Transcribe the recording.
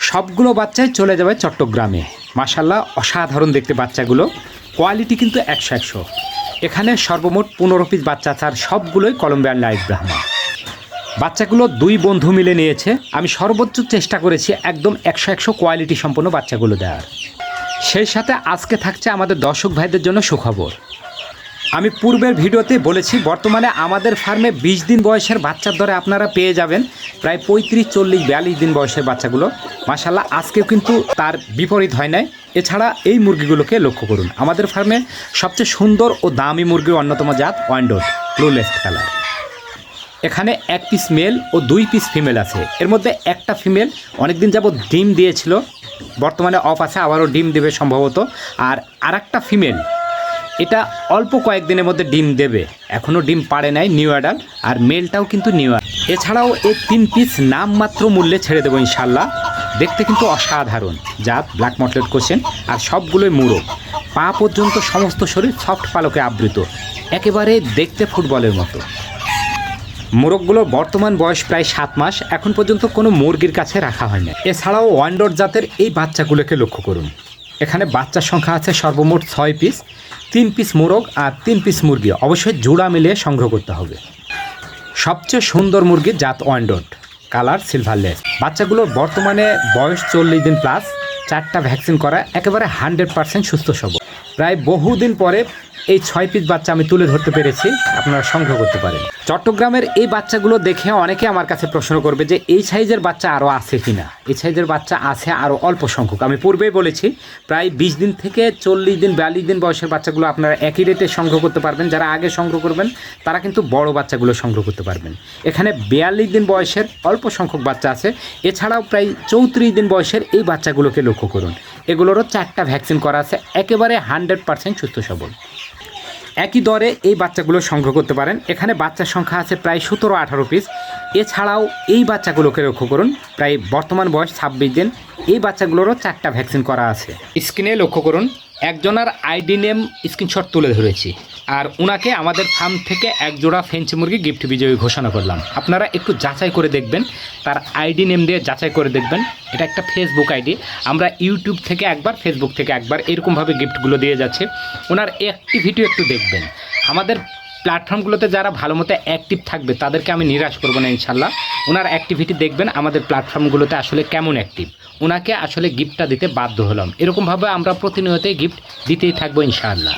সবগুলো বাচ্চাই চলে যাবে চট্টগ্রামে। মাশাআল্লাহ অসাধারণ দেখতে বাচ্চাগুলো, কোয়ালিটি কিন্তু 100-100। এখানে সর্বমোট 15 পিস বাচ্চা আছে আর সবগুলোই কলম্বিয়ান লাইট ব্রাহ্মা। বাচ্চাগুলো 2 বন্ধু মিলে নিয়েছে। আমি সর্বোচ্চ চেষ্টা করেছি একদম 100-100 কোয়ালিটি সম্পন্ন বাচ্চাগুলো দেওয়ার। সেই সাথে আজকে থাকছে আমাদের দর্শক ভাইদের জন্য সুখবর। আমি পূর্বের ভিডিওতে বলেছি বর্তমানে আমাদের ফার্মে 20 দিন বয়সের বাচ্চার দরে আপনারা পেয়ে যাবেন প্রায় 35, 40, 42 দিন বয়সের বাচ্চাগুলো। মাশাআল্লাহ আজকেও কিন্তু তার বিপরীত হয় নাই। এছাড়া এই মুরগিগুলোকে লক্ষ্য করুন, আমাদের ফার্মে সবচেয়ে সুন্দর ও দামি মুরগির অন্যতম জাত ওয়ান্ডট ব্লু-লেস্ট কালার। এখানে 1 পিস মেল ও 2 পিস ফিমেল আছে। এর মধ্যে একটা ফিমেল অনেকদিন যাবত ডিম দিয়েছিল, বর্তমানে অফ আছে, আবারও ডিম দেবে সম্ভবত। আর আরেকটা ফিমেল, এটা অল্প কয়েকদিনের মধ্যে ডিম দেবে, এখনও ডিম পাড়ে নাই, নিউ অ্যাডাল। আর মেলটাও কিন্তু নিউ অ্যাডাল। এছাড়াও এই 3 পিস নামমাত্র মূল্যে ছেড়ে দেবো ইনশাল্লাহ। দেখতে কিন্তু অসাধারণ জাত, ব্ল্যাক মটলেট কোশ্চেন। আর সবগুলোই মুরগ, পা পর্যন্ত সমস্ত শরীর সফট পালকে আবৃত, একেবারে দেখতে ফুটবলের মতো। মোরগগুলোর বর্তমান বয়স প্রায় 7 মাস। এখন পর্যন্ত কোনো মুরগির কাছে রাখা হয় না। এছাড়াও ওয়ান্ডট জাতের এই বাচ্চাগুলোকে লক্ষ্য করুন। এখানে বাচ্চার সংখ্যা আছে সর্বমোট 6 পিস, 3 পিস মোরগ আর 3 পিস মুরগি। অবশ্যই জোড়া মিলিয়ে সংগ্রহ করতে হবে। সবচেয়ে সুন্দর মুরগির জাত ওয়ান্ডট, কালার সিলভারলেস। বাচ্চাগুলোর বর্তমানে বয়স 40 দিন প্লাস, 4টা ভ্যাকসিন করা, একেবারে 100% সুস্থ সবল। প্রায় বহুদিন পরে এই 6 পিস বাচ্চা আমি তুলে ধরতে পেরেছি, আপনারা সংগ্রহ করতে পারেন। চট্টগ্রামের এই বাচ্চাগুলো দেখে অনেকে আমার কাছে প্রশ্ন করবে যে এই সাইজের বাচ্চা আরও আছে কি না। এই সাইজের বাচ্চা আছে আরও অল্প সংখ্যক। আমি পূর্বেই বলেছি প্রায় 20 দিন থেকে 40 দিন 42 দিন বয়সের বাচ্চাগুলো আপনারা একই রেটে সংগ্রহ করতে পারবেন। যারা আগে সংগ্রহ করবেন তারা কিন্তু বড় বাচ্চাগুলো সংগ্রহ করতে পারবেন। এখানে 42 দিন বয়সের অল্প সংখ্যক বাচ্চা আছে। এছাড়াও প্রায় 34 দিন বয়সের এই বাচ্চাগুলোকে লক্ষ্য করুন। এগুলোরও 4টা ভ্যাকসিন করা আছে, একেবারে 100% সুস্থ সবল। একই দরে এই বাচ্চাগুলো সংগ্রহ করতে পারেন। এখানে বাচ্চার সংখ্যা আছে প্রায় 17-18 পিস। এছাড়াও এই বাচ্চাগুলোকে লক্ষ্য করুন, প্রায় বর্তমান বয়স 26 দিন। এই বাচ্চাগুলোরও 4টা ভ্যাকসিন করা আছে। স্ক্রিনে লক্ষ্য করুন, একজনের আইডি নেম স্ক্রিনশট তুলে ধরেছি, আর ওনাকে আমাদের ফার্ম থেকে 1 জোড়া ফেঞ্চি মুরগি গিফট বিজয়ী ঘোষণা করলাম। আপনারা একটু যাচাই করে দেখবেন, তার আইডি নেম দিয়ে যাচাই করে দেখবেন। এটা একটা ফেসবুক আইডি, আমরা ইউটিউব থেকে একবার, ফেসবুক থেকে একবার, এরকমভাবে গিফটগুলো দিয়ে যাচ্ছে। ওনার অ্যাক্টিভিটি একটু দেখবেন। আমাদের প্ল্যাটফর্মগুলোতে যারা ভালো মতো অ্যাক্টিভ থাকবে তাদেরকে আমি নিরাশ করবো না ইনশাল্লাহ। ওনার অ্যাক্টিভিটি দেখবেন, আমাদের প্ল্যাটফর্মগুলোতে আসলে কেমন অ্যাক্টিভ। ওনাকে আসলে গিফটটা দিতে বাধ্য হলাম। এরকমভাবে আমরা প্রতিনিয়তই গিফট দিতেই থাকবো ইনশাআল্লাহ।